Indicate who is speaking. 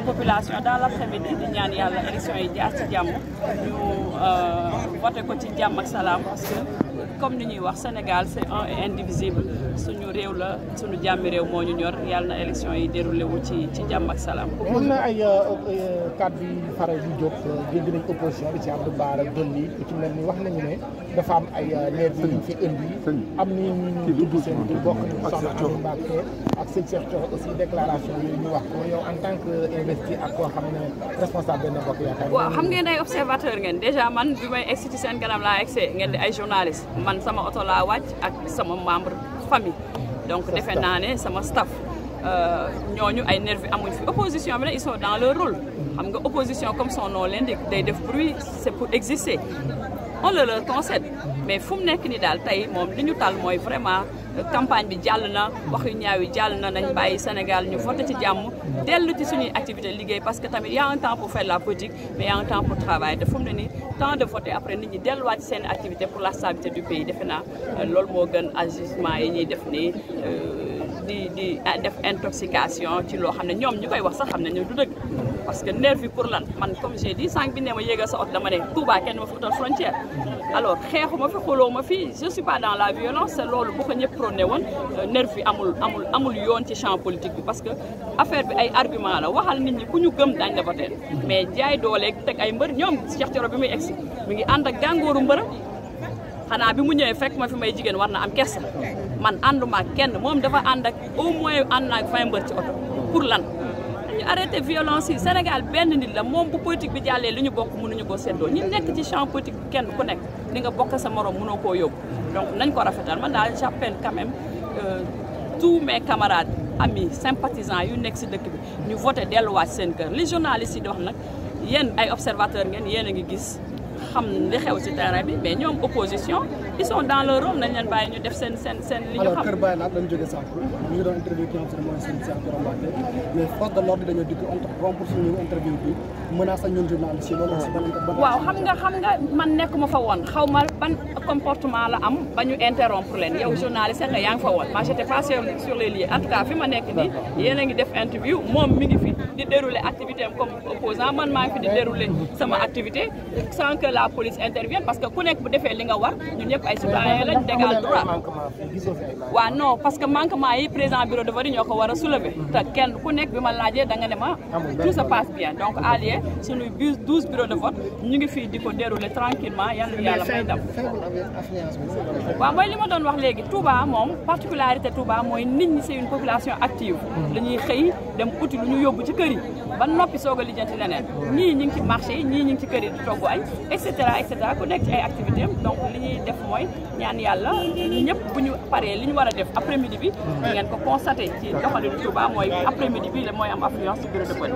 Speaker 1: population dans l'après-midi di ñaan yàlla élection yi jaar ci jàmm ñu voté ko ci jàmm ak salaam parce que comme ni ñuy wax Sénégal c'est un et indivisible suñu réew la suñu jàmmi réew moo ñu ñor yàlla na élection yi déroulé wu ci jàmm ak salaam.
Speaker 2: mën na ay kàddu yu faral di jóg dégg nañ opposition bi ci Abdou Bara Dolly ku ci mel ni wax nañu ne dafa am ay nervi yu ñu fi indi am ni ñu tudd seen di bokk ni soxna Amy Mbacké ak sëñ Cheikh Thioro aussi déclaration yooyu ñu wax ko yow en tant que investi ak koo xam ne responsable Benno Bokk Yaakaar.
Speaker 1: waaw xam ngeen ay observateur ngeen déjà man bi may egsi ci seen kanam laa egsee ngeen di ay journaliste man sama oto laa wàcc ak sama membre famille donc defe naa ne sama staff ñooñu ay nervi amuñ fi opposition bi nag ils sont dans leur rôle xam nga opposition comme son nom l'indique day def bruit c'est pour exister on le leur concède mais fu mu nekk ni daal tey moom li ñu tal mooy vraiment campagne bi jàll na wax yu ñaaw yi jàll na nañ bàyyi Sénégal ñu voté ci jàmm dellu ci suñuy activité liggéey parce que tamit y a un temps pour faire la politique mais y a un temps pour travailler te fu mu ne nii temps de voter après nit ñi delluwaat ci seen activité pour la stabilité du pays defe naa loolu moo gën ajustement yi ñuy def nii di def intoxication ci loo xam ne ñoom ñu koy wax sax xam ne ñu du dëgg parce que nervi pour lan man comme j'ai dit sànq bi ne ma yéegal sa oto dama ne Touba kenn ma fi utal frontière alors xeexuma fi xuloo ma fi je suis pas dans la violence c'est loolu bu ko ñëpp prôné woon nervi amul yoon ci champ politique bi parce que affaire bi ay argument la waxal nit ñi ku ñu gëm dañ la voter mais jaay dooleeg teg ay mbër ñoom Cheikh Thioro bi muy egsi mi ngi ànd ak gàngooru mbërëm xanaa bi mu ñëwee fekk ma fi may jigéen war na am kersa man ànduma ak kenn moom dafa ànd ak au moins ànd naa ak 20 mbër ci oto pour lan ñu arrêté violence yi Sénégal benn nit la moom bu politique bi jàllee li ñu bokk mënuñu ko seddoo ñi nekk ci champ politique bi kenn ku nekk li nga bokk sa morom mënoo koo yóbbu donc nañ ko rafetal man daal j'appelle quand même tous mes camarades amis sympathisants yu nekk si dëkk bi ñu voté delluwaat seen kër li journalistes yi di wax nag yéen ay observateurs ngeen yéen a ngi gis xam li xew ci terrain bi mais ñoom opposition ils sont dans leur rôle nañ leen bàyyi ñu def seen li ñu xam.
Speaker 3: alors Kër Baye laat lañ jógee sànq ñu ngi doon interview ki nga xam ne mooy seen Cheikh Thioro Mbacké mais force de l'ordre dañoo dikk rompre suñu interview bi menace ak ñun journaliste yi loolu si
Speaker 1: waaw xam nga man nekkuma fa woon xaw ma ban comportement la am ba ñu interrompre leen yow journaliste nga yaa ngi fa woon moi j'étais pas sur les lieux en tout cas fi ma nekk nii yéen a ngi def interview moom mi ngi fi di dérouler activité am comme opposant man maa ngi fi di dérouler sama activité sans que la police intervienne parce que ku nekk bu defee li nga war ñun ñëpp ay citoyens lañ d'égal droit waaw non parce que manquement yi président bureau de vote ñoo ko war a soulever te kenn ku nekk bi ma laajee da nga ne ma tout se passe bien donc allié suñuy 12 bureaux de vote ñu ngi fii di ko dérouler tranquillement yàlla may dem waaw mooy li ma doon wax léegi Touba moom particularité Touba mooy nit ñi c'est une population active dañuy xëy dem uti lu ñu yóbbu ci kër yi ba noppi soog a lijjanti leneen ñii ñi ngi ci marché yi ñii ñi ngi ci kër yi di togg añ et cetera ku nekk ci ay activité am donc li ñuy def mooy ñaan yàlla ñëpp bu ñu paree li ñu war a def après midi bi ngeen ko constaté ci doxalinu Touba mooy après midi bi la mooy am affluence ci bureau de vote